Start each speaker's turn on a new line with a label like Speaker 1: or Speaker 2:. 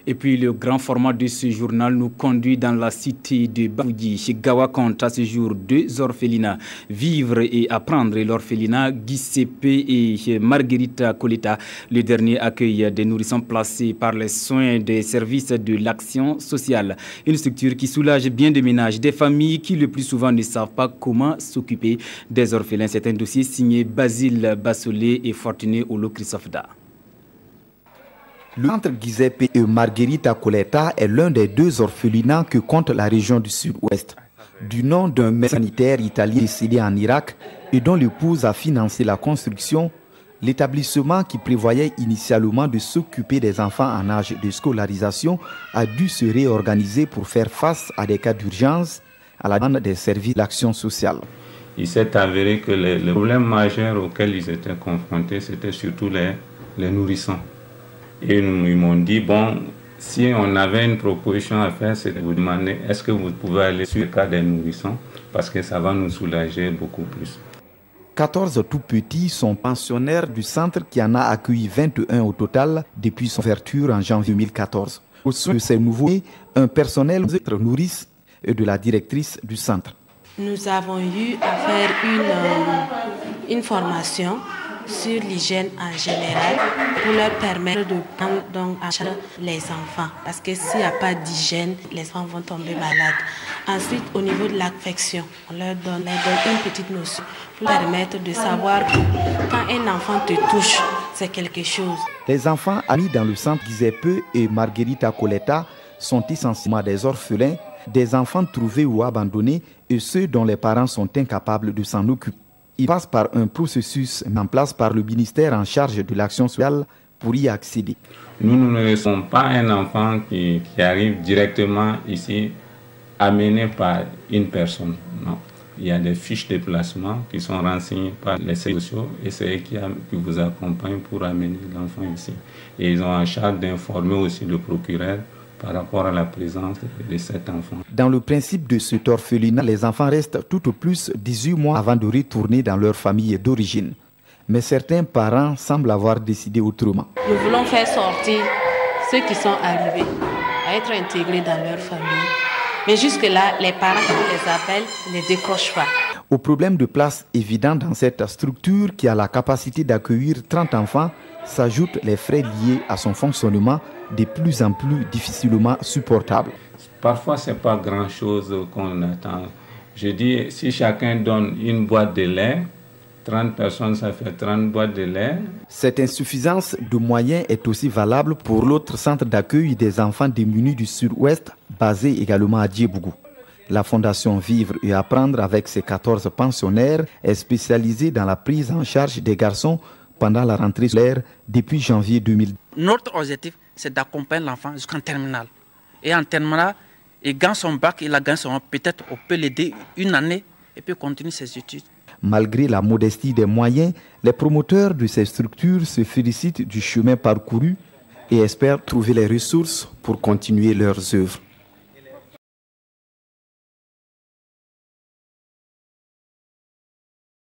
Speaker 1: Et puis le grand format de ce journal nous conduit dans la cité de Bafoudy. Chez Gawa compte à ce jour 2 orphelinats. Vivre et apprendre l'orphelinat Giuseppe et Margherita Coletta. Le dernier accueille des nourrissons placés par les soins des services de l'action sociale. Une structure qui soulage bien des ménages, des familles qui le plus souvent ne savent pas comment s'occuper des orphelins. C'est un dossier signé Basile Bassolé et Fortuné Olo Christophe-Da.
Speaker 2: Le centre Giuseppe et Margherita Coletta est l'un des 2 orphelinats que compte la région du Sud-Ouest. Du nom d'un médecin sanitaire italien décédé en Irak et dont l'épouse a financé la construction, l'établissement qui prévoyait initialement de s'occuper des enfants en âge de scolarisation a dû se réorganiser pour faire face à des cas d'urgence à la demande des services d'action sociale.
Speaker 3: Il s'est avéré que les problèmes majeurs auxquels ils étaient confrontés, c'était surtout les nourrissons. Et ils m'ont dit, bon, si on avait une proposition à faire, c'est de vous demander, est-ce que vous pouvez aller sur le cas des nourrissons, parce que ça va nous soulager beaucoup plus.
Speaker 2: 14 tout-petits sont pensionnaires du centre qui en a accueilli 21 au total depuis son ouverture en janvier 2014. Au sein de ces nouveaux, un personnel nourrice et de la directrice du centre.
Speaker 4: Nous avons eu à faire une formation sur l'hygiène en général pour leur permettre de prendre donc en charge les enfants. Parce que s'il n'y a pas d'hygiène, les enfants vont tomber malades. Ensuite, au niveau de l'affection, on leur donne une petite notion pour permettre de savoir que quand un enfant te touche, c'est quelque chose.
Speaker 2: Les enfants admis dans le centre Giuseppe et Margherita Coletta sont essentiellement des orphelins, des enfants trouvés ou abandonnés et ceux dont les parents sont incapables de s'en occuper. Il passe par un processus mis en place par le ministère en charge de l'action sociale pour y accéder.
Speaker 3: Nous ne sommes pas un enfant qui arrive directement ici amené par une personne. Non. Il y a des fiches de placement qui sont renseignées par les services sociaux et c'est eux qui vous accompagnent pour amener l'enfant ici. Et ils ont en charge d'informer aussi le procureur par rapport à la présence de cet enfant.
Speaker 2: Dans le principe de cet orphelinat, les enfants restent tout au plus 18 mois avant de retourner dans leur famille d'origine. Mais certains parents semblent avoir décidé autrement.
Speaker 4: Nous voulons faire sortir ceux qui sont arrivés à être intégrés dans leur famille. Mais jusque-là, les parents, quand on les appelle, ne décrochent pas.
Speaker 2: Au problème de place évident dans cette structure qui a la capacité d'accueillir 30 enfants, s'ajoutent les frais liés à son fonctionnement de plus en plus difficilement supportables.
Speaker 3: Parfois, ce n'est pas grand-chose qu'on attend. Je dis, si chacun donne une boîte de lait, 30 personnes, ça fait 30 boîtes de lait.
Speaker 2: Cette insuffisance de moyens est aussi valable pour l'autre centre d'accueil des enfants démunis du Sud-Ouest, basé également à Djébougou. La Fondation Vivre et Apprendre, avec ses 14 pensionnaires, est spécialisée dans la prise en charge des garçons pendant la rentrée scolaire depuis janvier 2000.
Speaker 5: Notre objectif, c'est d'accompagner l'enfant jusqu'en terminale. Et en terminale, il gagne son bac, il a gagné son bac, peut-être on peut l'aider une année et puis continuer ses études.
Speaker 2: Malgré la modestie des moyens, les promoteurs de ces structures se félicitent du chemin parcouru et espèrent trouver les ressources pour continuer leurs œuvres.